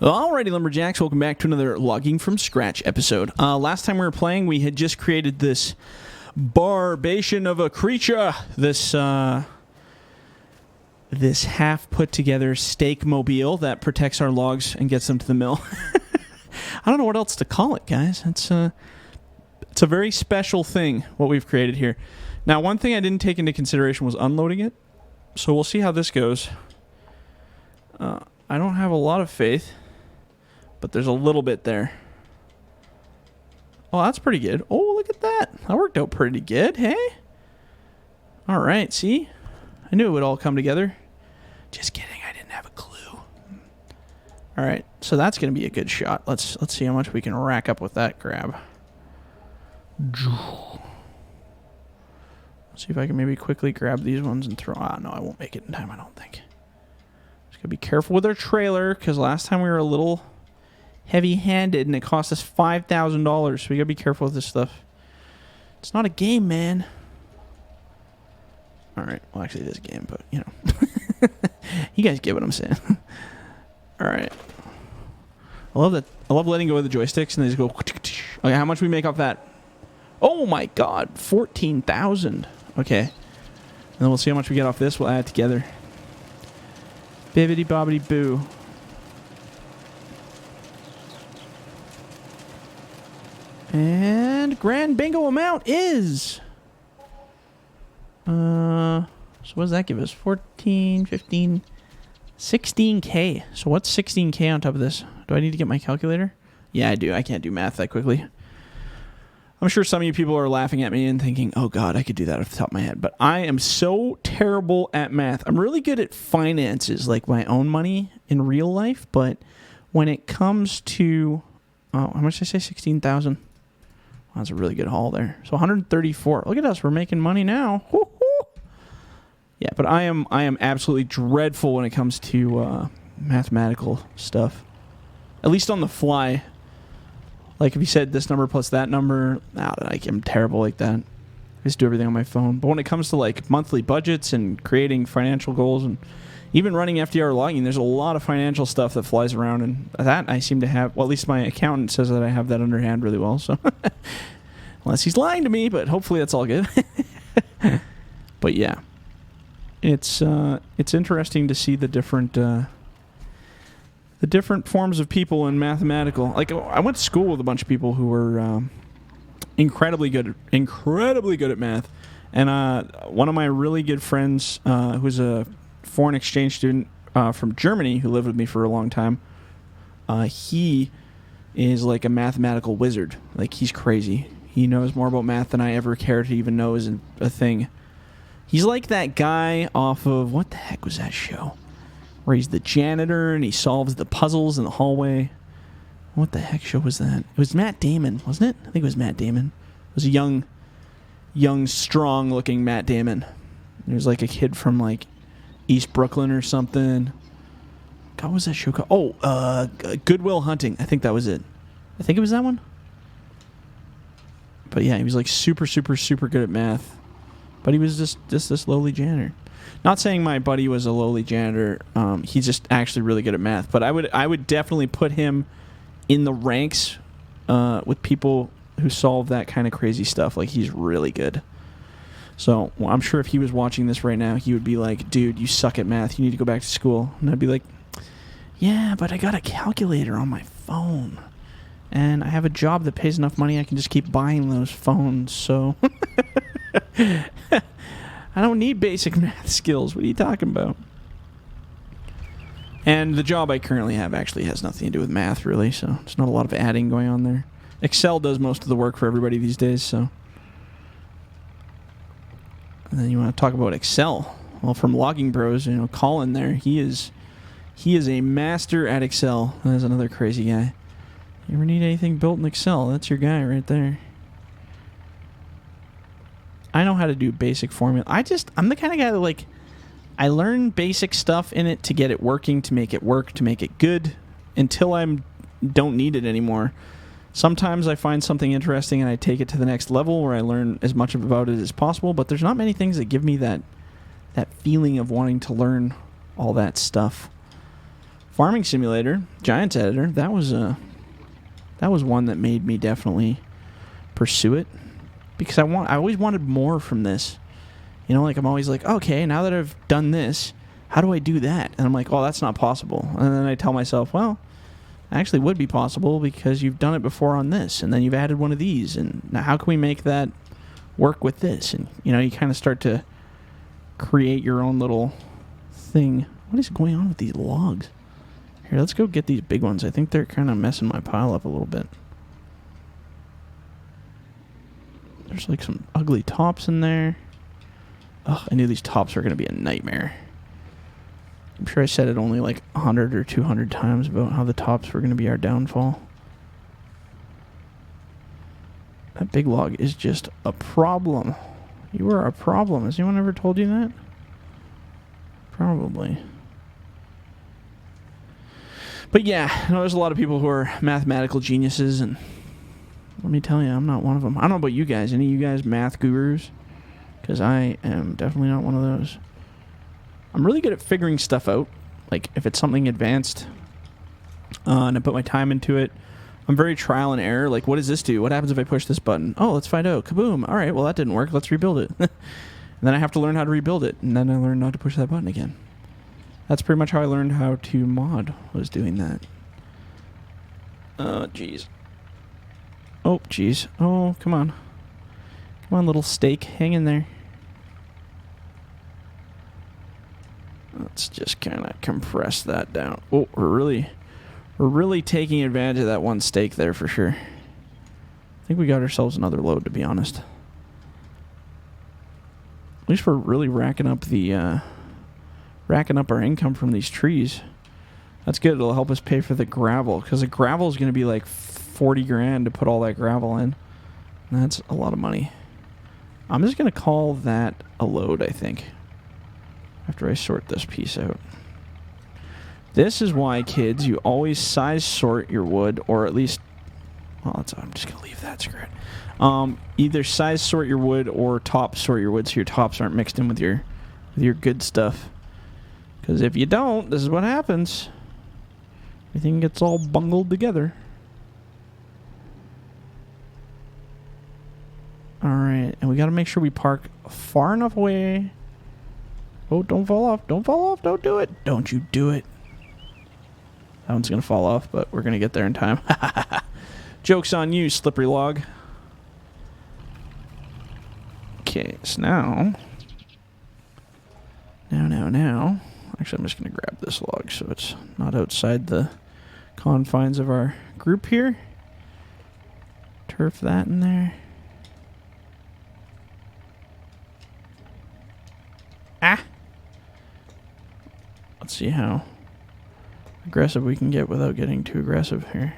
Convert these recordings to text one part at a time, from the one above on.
Alrighty, Lumberjacks, welcome back to another Logging from Scratch episode. Last time we were playing, we had just created this barbation of a creature, this half-put-together stake mobile that protects our logs and gets them to the mill. I don't know what else to call it, guys. It's a very special thing, what we've created here. Now, one thing I didn't take into consideration was unloading it, so we'll see how this goes. I don't have a lot of faith, but there's a little bit there. Oh, that's pretty good. Oh, look at that. That worked out pretty good, hey? All right, see? I knew it would all come together. Just kidding, I didn't have a clue. All right, so that's going to be a good shot. Let's see how much we can rack up with that grab. Let's see if I can maybe quickly grab these ones and throw... Ah, no, I won't make it in time, I don't think. Just got to be careful with our trailer, because last time we were a little heavy-handed, and it cost us $5,000, so we got to be careful with this stuff. It's not a game, man. All right, well, actually, it is a game, but, you know. You guys get what I'm saying. All right. I love that. I love letting go of the joysticks, and they just go... Okay, how much we make off that? Oh, my God. 14,000. Okay. And then we'll see how much we get off this. We'll add it together. Bibbidi-bobbidi-boo. And grand bingo amount is... So what does that give us? 14, 15, 16K. So what's 16K on top of this? Do I need to get my calculator? Yeah, I do. I can't do math that quickly. I'm sure some of you people are laughing at me and thinking, oh God, I could do that off the top of my head. But I am so terrible at math. I'm really good at finances, like my own money in real life. But when it comes to, how much did I say? 16,000. Well, that's a really good haul there. So 134. Look at us. We're making money now. Woo-hoo. Yeah, but I am absolutely dreadful when it comes to mathematical stuff. At least on the fly. Like if you said this number plus that number, I'm terrible like that. I just do everything on my phone. But when it comes to like monthly budgets and creating financial goals and even running FDR Logging, there's a lot of financial stuff that flies around, and that I seem to have. Well, at least my accountant says that I have that underhand really well. So unless he's lying to me, but hopefully that's all good. But yeah, it's interesting to see the different forms of people in mathematical. Like I went to school with a bunch of people who were incredibly good at math, and one of my really good friends, who's a foreign exchange student from Germany who lived with me for a long time, he is like a mathematical wizard. Like he's crazy. He knows more about math than I ever cared to even know is a thing. He's like that guy off of, what the heck was that show? Where he's the janitor and he solves the puzzles in the hallway. What the heck show was that? It was Matt Damon, wasn't it? I think it was Matt Damon. It was a young, strong-looking Matt Damon. He was like a kid from like East Brooklyn or something. God, what was that show called? Oh, Good Will Hunting. I think that was it. I think it was that one. But yeah, he was like super, super, super good at math. But he was just this lowly janitor. Not saying my buddy was a lowly janitor. He's just actually really good at math. But I would definitely put him in the ranks with people who solve that kind of crazy stuff. Like, he's really good. So well, I'm sure if he was watching this right now, he would be like, dude, you suck at math. You need to go back to school. And I'd be like, yeah, but I got a calculator on my phone. And I have a job that pays enough money I can just keep buying those phones. So... I don't need basic math skills. What are you talking about? And the job I currently have actually has nothing to do with math, really, so there's not a lot of adding going on there. Excel does most of the work for everybody these days, so... And then you want to talk about Excel. Well, from Logging Bros, you know, Colin there, he is a master at Excel. That's another crazy guy. You ever need anything built in Excel? That's your guy right there. I know how to do basic formula. I'm the kind of guy that, like, I learn basic stuff in it to get it working, to make it work, to make it good, until I don't need it anymore. Sometimes I find something interesting and I take it to the next level where I learn as much about it as possible, but there's not many things that give me that feeling of wanting to learn all that stuff. Farming Simulator, Giants Editor, that was one that made me definitely pursue it because I always wanted more from this. You know, like I'm always like, okay, now that I've done this, how do I do that? And I'm like, oh, that's not possible. And then I tell myself, well, actually would be possible because you've done it before on this, and then you've added one of these, and now how can we make that work with this? And you know, you kind of start to create your own little thing. What is going on with these logs? Here, let's go get these big ones. I think they're kind of messing my pile up a little bit. There's like some ugly tops in there. Ugh, I knew these tops were going to be a nightmare. I'm sure I said it only like 100 or 200 times about how the tops were going to be our downfall. That big log is just a problem. You are a problem. Has anyone ever told you that? Probably. But yeah, I know there's a lot of people who are mathematical geniuses, and let me tell you, I'm not one of them. I don't know about you guys. Any of you guys math gurus? Because I am definitely not one of those. I'm really good at figuring stuff out. Like, if it's something advanced, and I put my time into it, I'm very trial and error. Like, what does this do? What happens if I push this button? Oh, let's find out. Kaboom. All right, well, that didn't work. Let's rebuild it. And then I have to learn how to rebuild it. And then I learn not to push that button again. That's pretty much how I learned how to mod, was doing that. Oh, jeez. Oh, jeez. Oh, come on. Come on, little steak. Hang in there. Let's just kind of compress that down. Oh, we're really taking advantage of that one steak there for sure. I think we got ourselves another load, to be honest. At least we're really racking up our income from these trees. That's good. It'll help us pay for the gravel, because the gravel is going to be like 40 grand to put all that gravel in. And that's a lot of money. I'm just going to call that a load, I think, after I sort this piece out. This is why, kids, you always size sort your wood, or at least, well, I'm just going to leave that, screw it. Either size sort your wood or top sort your wood so your tops aren't mixed in with your good stuff. Because if you don't, this is what happens. Everything gets all bungled together. Alright, and we got to make sure we park far enough away. Oh, don't fall off. Don't fall off. Don't do it. Don't you do it. That one's going to fall off, but we're going to get there in time. Joke's on you, slippery log. Okay, so now. Actually, I'm just going to grab this log so it's not outside the confines of our group here. Turf that in there. Ah! Let's see how aggressive we can get without getting too aggressive here.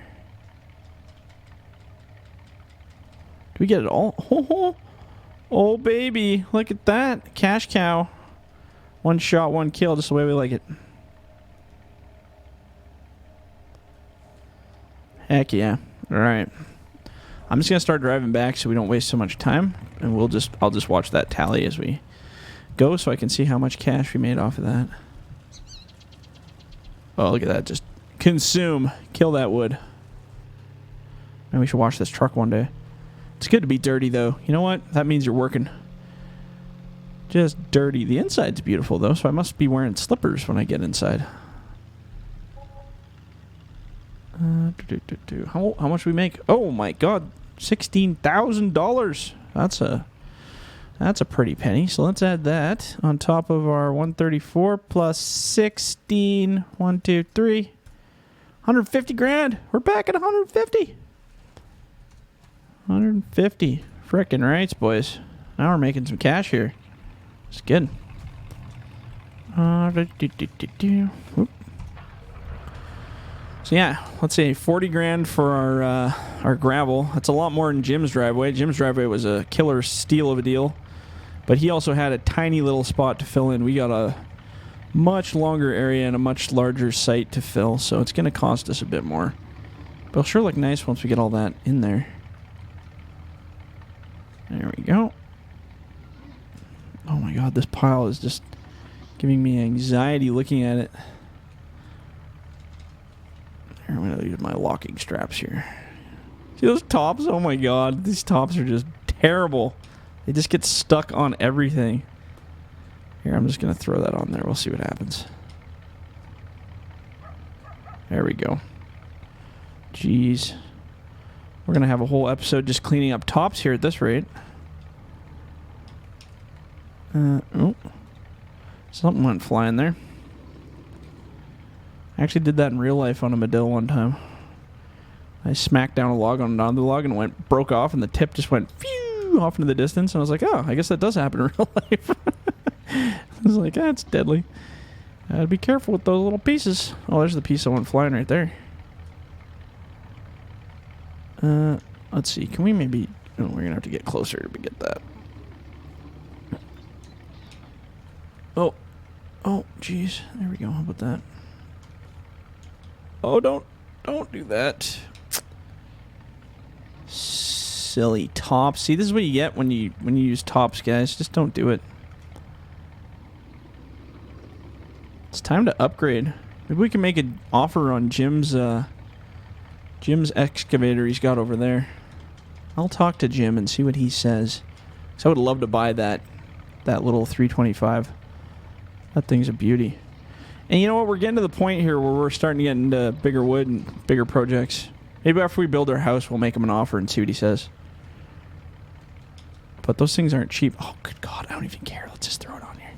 Do we get it all? Oh, baby. Look at that. Cash cow. One shot, one kill, just the way we like it. Heck yeah. Alright. I'm just going to start driving back so we don't waste so much time. And I'll just watch that tally as we go so I can see how much cash we made off of that. Oh, look at that. Just consume. Kill that wood. Maybe we should wash this truck one day. It's good to be dirty, though. You know what? That means you're working. Just dirty. The inside's beautiful, though, so I must be wearing slippers when I get inside. How much we make? Oh, my God. $16,000. That's a pretty penny. So let's add that on top of our 134 plus 16. 1, 2, 3. 150 grand. We're back at 150. 150. Frickin' rights, boys. Now we're making some cash here. It's good. So yeah, let's say 40 grand for our gravel. That's a lot more than Jim's driveway. Jim's driveway was a killer steal of a deal. But he also had a tiny little spot to fill in. We got a much longer area and a much larger site to fill, so it's going to cost us a bit more. But it'll sure look nice once we get all that in there. There we go. Oh my God, this pile is just giving me anxiety looking at it. Here, I'm gonna use my locking straps here. See those tops? Oh my god, these tops are just terrible. They just get stuck on everything. Here, I'm just gonna throw that on there. We'll see what happens. There we go. Jeez. We're gonna have a whole episode just cleaning up tops here at this rate. Oh. Something went flying there. I actually did that in real life on a Medill one time. I smacked down a log on another log and it broke off, and the tip just went phew off into the distance. And I was like, oh, I guess that does happen in real life. I was like, that's deadly. Gotta be careful with those little pieces. Oh, there's the piece that went flying right there. Let's see. Can we maybe... Oh, we're gonna have to get closer to get that. Oh. Oh, jeez. There we go. How about that? Oh, don't do that. Silly tops. See, this is what you get when you use tops, guys. Just don't do it. It's time to upgrade. Maybe we can make an offer on Jim's excavator he's got over there. I'll talk to Jim and see what he says. So I would love to buy that little 325. That thing's a beauty. And you know what? We're getting to the point here where we're starting to get into bigger wood and bigger projects. Maybe after we build our house, we'll make him an offer and see what he says. But those things aren't cheap. Oh, good God. I don't even care. Let's just throw it on here.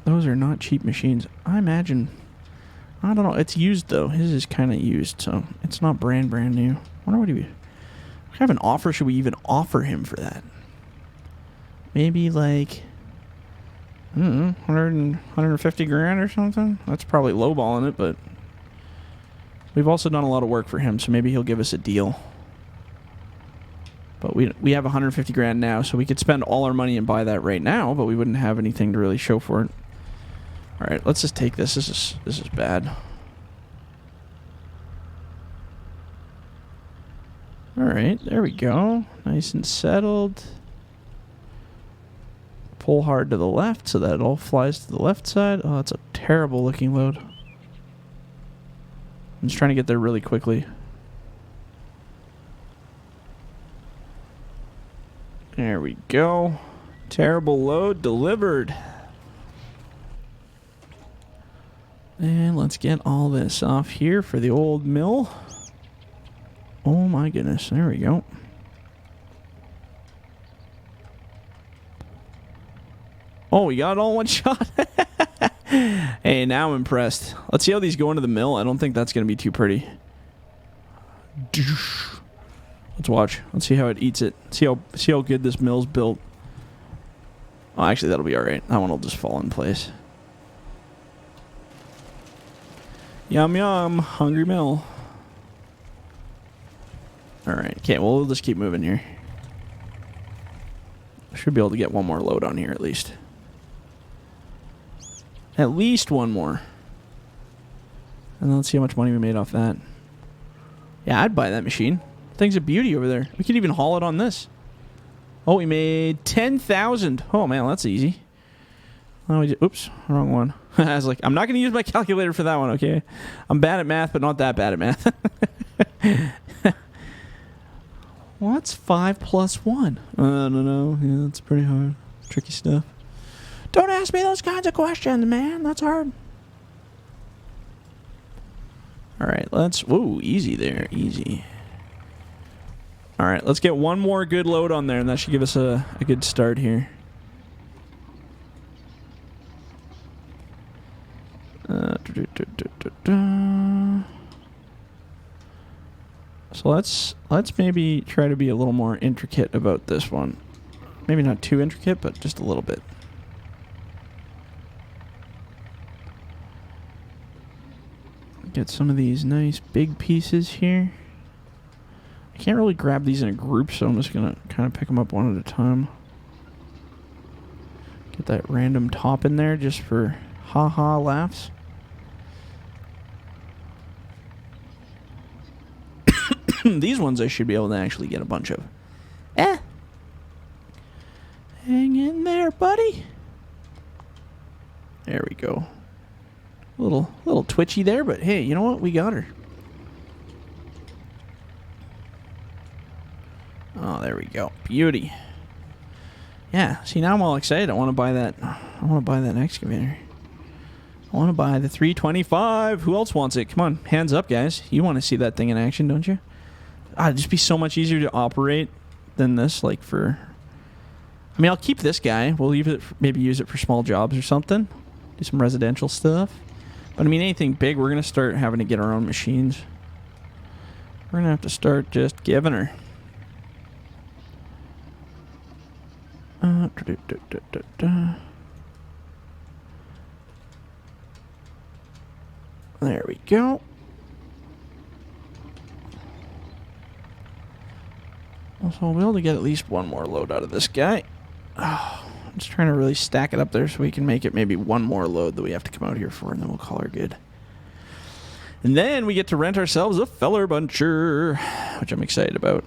Those are not cheap machines. I imagine... I don't know. It's used, though. His is kind of used, so it's not brand new. I wonder what kind of an offer should we even offer him for that? Maybe like... I don't know, 150 grand or something? That's probably lowballing it, but we've also done a lot of work for him, so maybe he'll give us a deal. But we have 150 grand now, so we could spend all our money and buy that right now, but we wouldn't have anything to really show for it. All right, let's just take this. This is bad. All right, there we go. Nice and settled. Pull hard to the left so that it all flies to the left side. Oh, that's a terrible looking load. I'm just trying to get there really quickly. There we go. Terrible load delivered. And let's get all this off here for the old mill. Oh my goodness, there we go. Oh, we got it all in one shot. Hey, now I'm impressed. Let's see how these go into the mill. I don't think that's going to be too pretty. Let's watch. Let's see how it eats it. See how good this mill's built. Oh, actually, that'll be all right. That one will just fall in place. Yum, yum. Hungry mill. All right. Okay, well, we'll just keep moving here. Should be able to get one more load on here at least. At least one more. And let's see how much money we made off that. Yeah, I'd buy that machine. Thing's a beauty over there. We could even haul it on this. Oh, we made 10,000. Oh, man, that's easy. Oh, oops, wrong one. I was like, I'm not going to use my calculator for that one, okay? I'm bad at math, but not that bad at math. What's 5 plus 1? I don't know. Yeah, that's pretty hard. Tricky stuff. Don't ask me those kinds of questions, man. That's hard. All right, let's... Whoa, easy there. Easy. All right, let's get one more good load on there, and that should give us a good start here. So let's maybe try to be a little more intricate about this one. Maybe not too intricate, but just a little bit. Get some of these nice big pieces here. I can't really grab these in a group, so I'm just going to kind of pick them up one at a time. Get that random top in there just for ha-ha laughs. These ones I should be able to actually get a bunch of. Hang in there, buddy. There we go. A little twitchy there, but hey, you know what? We got her. Oh, there we go. Beauty. Yeah, see, now I'm all excited. I want to buy that. I want to buy that excavator. I want to buy the 325. Who else wants it? Come on, hands up, guys. You want to see that thing in action, don't you? It'd just be so much easier to operate than this, like for... I mean, I'll keep this guy. We'll leave it, maybe use it for small jobs or something. Do some residential stuff. But I mean, anything big, we're going to start having to get our own machines. We're going to have to start just giving her. There we go. So we'll be able to get at least one more load out of this guy. Oh, I'm just trying to really stack it up there so we can make it maybe one more load that we have to come out here for, and then we'll call her good. And then we get to rent ourselves a feller buncher, which I'm excited about.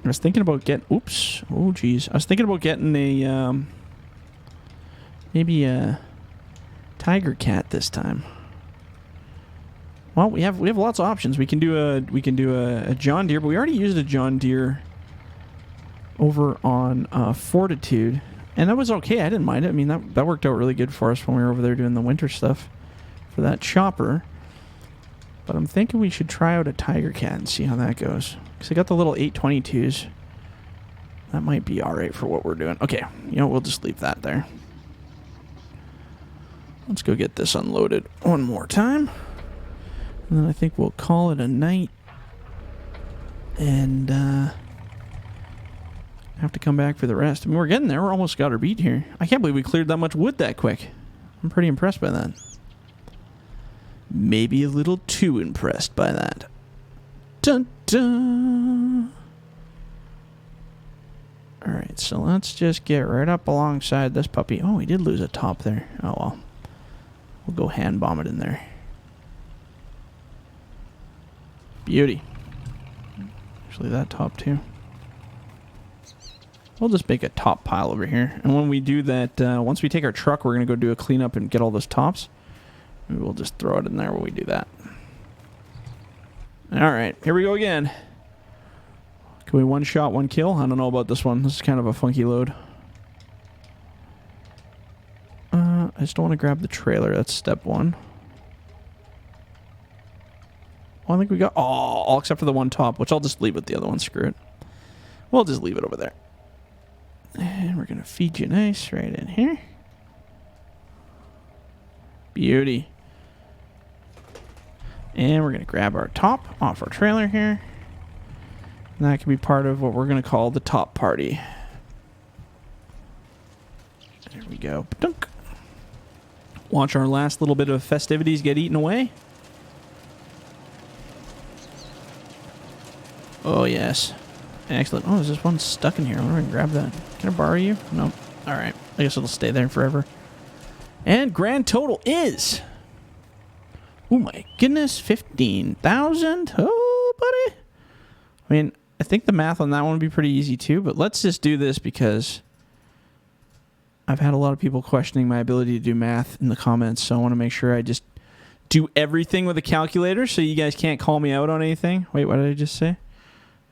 I was thinking about getting... Oops. Oh, geez. I was thinking about getting a... maybe a tiger cat this time. Well, we have lots of options. We can do a John Deere, but we already used a John Deere over on Fortitude, and that was okay. I didn't mind it. I mean, that worked out really good for us when we were over there doing the winter stuff for that chopper. But I'm thinking we should try out a Tiger Cat and see how that goes. Because I got the little 822s. That might be alright for what we're doing. Okay, you know, we'll just leave that there. Let's go get this unloaded one more time. And then I think we'll call it a night. And have to come back for the rest. I mean, we're getting there. We're almost got our beat here. I can't believe we cleared that much wood that quick. I'm pretty impressed by that. Maybe a little too impressed by that. Dun dun. Alright, so let's just get right up alongside this puppy. Oh, we did lose a top there. Oh well. We'll go hand bomb it in there. Beauty. Actually, that top too. We'll just make a top pile over here. And when we do that, once we take our truck, we're going to go do a cleanup and get all those tops. Maybe we'll just throw it in there when we do that. Alright, here we go again. Can we one shot, one kill? I don't know about this one. This is kind of a funky load. I just don't want to grab the trailer. That's step one. Oh, I think we got... Oh, all except for the one top, which I'll just leave with the other one. Screw it. We'll just leave it over there. And we're going to feed you nice right in here. Beauty. And we're going to grab our top off our trailer here. And that can be part of what we're going to call the top party. There we go. Dunk. Watch our last little bit of festivities get eaten away. Oh, yes. Excellent. Oh, there's this one stuck in here. I'm going to grab that. Can I borrow you? No. All right. I guess it'll stay there forever. And grand total is... Oh, my goodness. 15,000. Oh, buddy. I mean, I think the math on that one would be pretty easy, too. But let's just do this because I've had a lot of people questioning my ability to do math in the comments. So I want to make sure I just do everything with a calculator so you guys can't call me out on anything. Wait, what did I just say?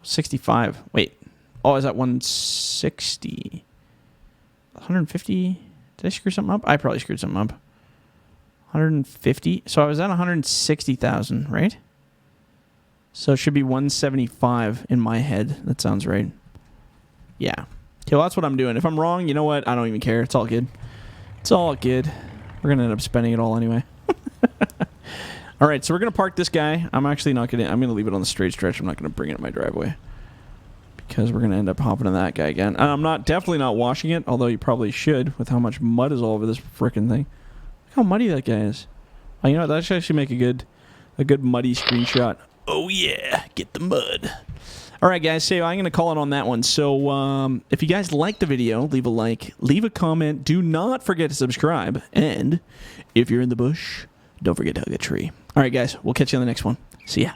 65. Wait. Oh, is that 160? 150? Did I screw something up? I probably screwed something up. 150. So I was at 160,000, right? So it should be 175 in my head. That sounds right. Yeah. Okay, well, that's what I'm doing. If I'm wrong, you know what? I don't even care. It's all good. It's all good. We're going to end up spending it all anyway. All right, so we're going to park this guy. I'm actually not going to... I'm going to leave it on the straight stretch. I'm not going to bring it in my driveway. Because we're going to end up hopping in that guy again. I'm definitely not washing it, although you probably should with how much mud is all over this frickin' thing. Look how muddy that guy is. Oh, you know what? That should actually make a good muddy screenshot. Oh, yeah. Get the mud. All right, guys. So I'm going to call it on that one. So if you guys liked the video, leave a like. Leave a comment. Do not forget to subscribe. And if you're in the bush, don't forget to hug a tree. All right, guys. We'll catch you on the next one. See ya.